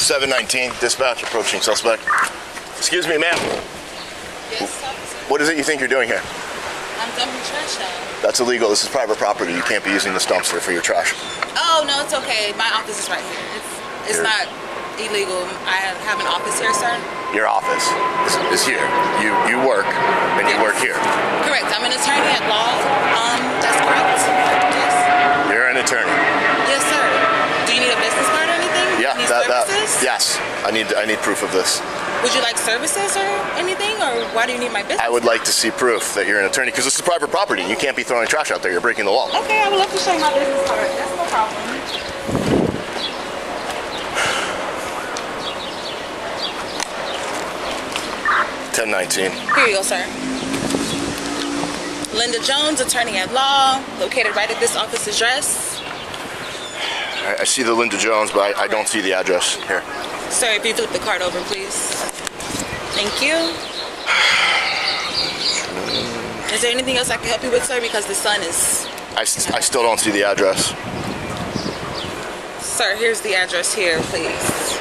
719, dispatch approaching suspect. Excuse me, ma'am. Yes, officer. What is it you think you're doing here? I'm dumping trash out. That's illegal. This is private property. You can't be using this dumpster for your trash. Oh, no, it's okay. My office is right here. It's not illegal. I have an office here, sir. Your office is here. You work, and you work here. Correct. I'm an attorney at law. That's correct. Yes. You're an attorney. Yes, sir. Do you need a business card or anything? Yeah, need services? yes. I need proof of this. Would you like services or anything, or why do you need my business? I would like to see proof that you're an attorney, because this is private property. You can't be throwing trash out there. You're breaking the law. Okay, I would love to show you my business card. That's no problem. $10.19. Here you go, sir. Linda Jones, attorney at law, located right at this office address. I see the Linda Jones, but I don't see the address here. Sir, if you flip the card over, please. Thank you. Is there anything else I can help you with, sir? Because the sun is... I still don't see the address. Sir, here's the address here, please.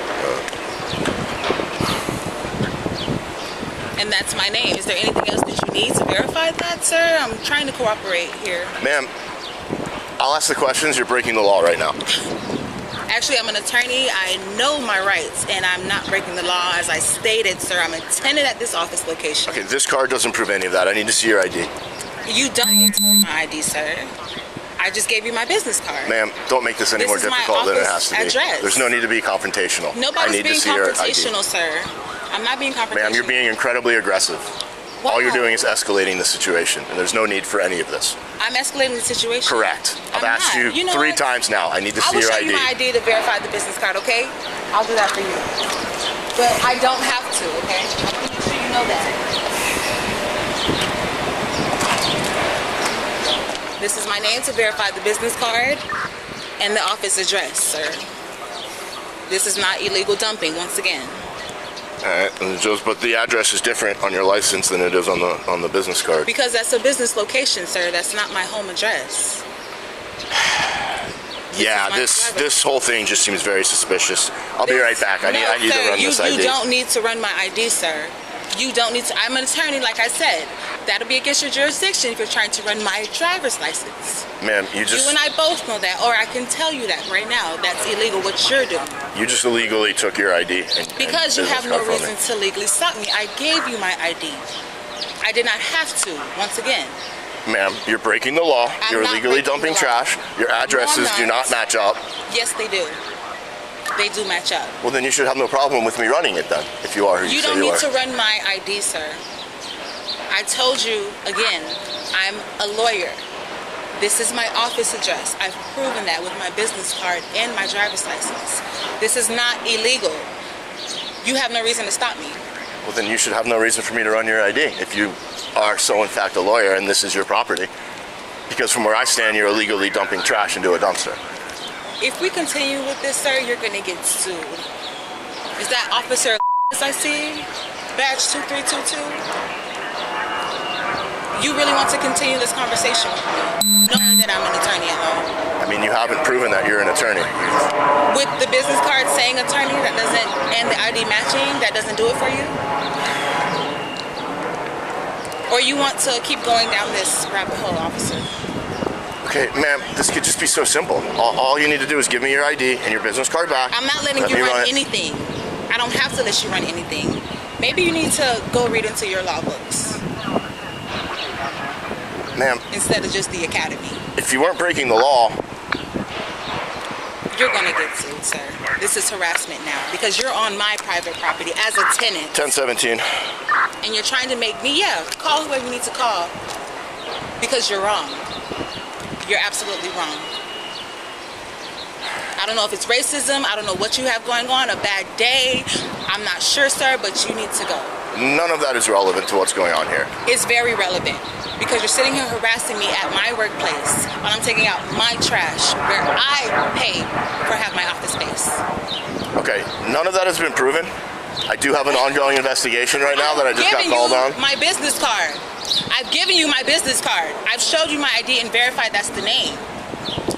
And that's my name. Is there anything else that you need to verify that, sir? I'm trying to cooperate here. Ma'am, I'll ask the questions. You're breaking the law right now. Actually, I'm an attorney. I know my rights, and I'm not breaking the law. As I stated, sir, I'm a tenant at this office location. Okay, this card doesn't prove any of that. I need to see your ID. You don't need to see my ID, sir. I just gave you my business card. Ma'am, don't make this any more difficult than it has to be. Address. There's no need to be confrontational. Nobody's being confrontational, sir. I'm not being confrontational. Ma'am, you're being incredibly aggressive. Wow. All you're doing is escalating the situation, and there's no need for any of this. I'm escalating the situation. Correct. I've asked you know 3 what? times now. I need to see your I ID. will show you my ID to verify the business card, okay? I'll do that for you. But I don't have to, okay? I want to make sure you know that. This is my name to verify the business card and the office address, sir. This is not illegal dumping, once again. Alright, but the address is different on your license than it is on the business card. Because that's a business location, sir. That's not my home address. Yeah, this whole thing just seems very suspicious. I'll be right back. I need to run this ID. You don't need to run my ID, sir. You don't need to. I'm an attorney, like I said. That'll be against your jurisdiction if you're trying to run my driver's license. Ma'am, you and I both know that, or I can tell you that right now. That's illegal what you're doing. You just illegally took your ID. Because you have no reason to legally stop me. I gave you my ID. I did not have to, once again. Ma'am, you're breaking the law. You're illegally dumping trash. Your addresses do not match up. Yes, they do. They do match up. Well, then you should have no problem with me running it then, if you are who you say you are. You don't need to run my ID, sir. I told you, again, I'm a lawyer. This is my office address. I've proven that with my business card and my driver's license. This is not illegal. You have no reason to stop me. Well, then you should have no reason for me to run your ID if you are so in fact a lawyer and this is your property. Because from where I stand, you're illegally dumping trash into a dumpster. If we continue with this, sir, you're going to get sued. Is that officer I see? Badge 2322? You really want to continue this conversation with me, knowing that I'm an attorney at law? I mean, you haven't proven that you're an attorney. With the business card saying attorney, that doesn't, and the ID matching, that doesn't do it for you? Or you want to keep going down this rabbit hole, officer? Okay, ma'am, this could just be so simple. All you need to do is give me your ID and your business card back. I'm not letting you run anything. I don't have to let you run anything. Maybe you need to go read into your law books. Ma'am. Instead of just the academy. If you weren't breaking the law. You're gonna get sued, sir. This is harassment now because you're on my private property as a tenant. 1017. And you're trying to make me, call whoever you need to call because you're wrong. You're absolutely wrong. I don't know if it's racism. I don't know what you have going on, a bad day. I'm not sure, sir, but you need to go. None of that is relevant to what's going on here. It's very relevant because you're sitting here harassing me at my workplace while I'm taking out my trash where I pay for have my office space. Okay, none of that has been proven. I do have an ongoing investigation right now that I just got called on. My business card. I've given you my business card. I've showed you my ID and verified that's the name.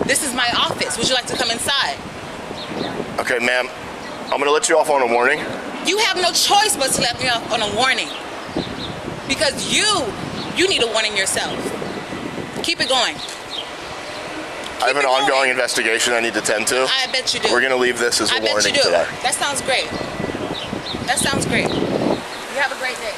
This is my office. Would you like to come inside? Okay, ma'am. I'm gonna let you off on a warning. You have no choice but to let me off on a warning. Because you need a warning yourself. Keep it going. I have an ongoing investigation I need to tend to. I bet you do. We're gonna leave this as a warning today. That sounds great. That sounds great. You have a great day.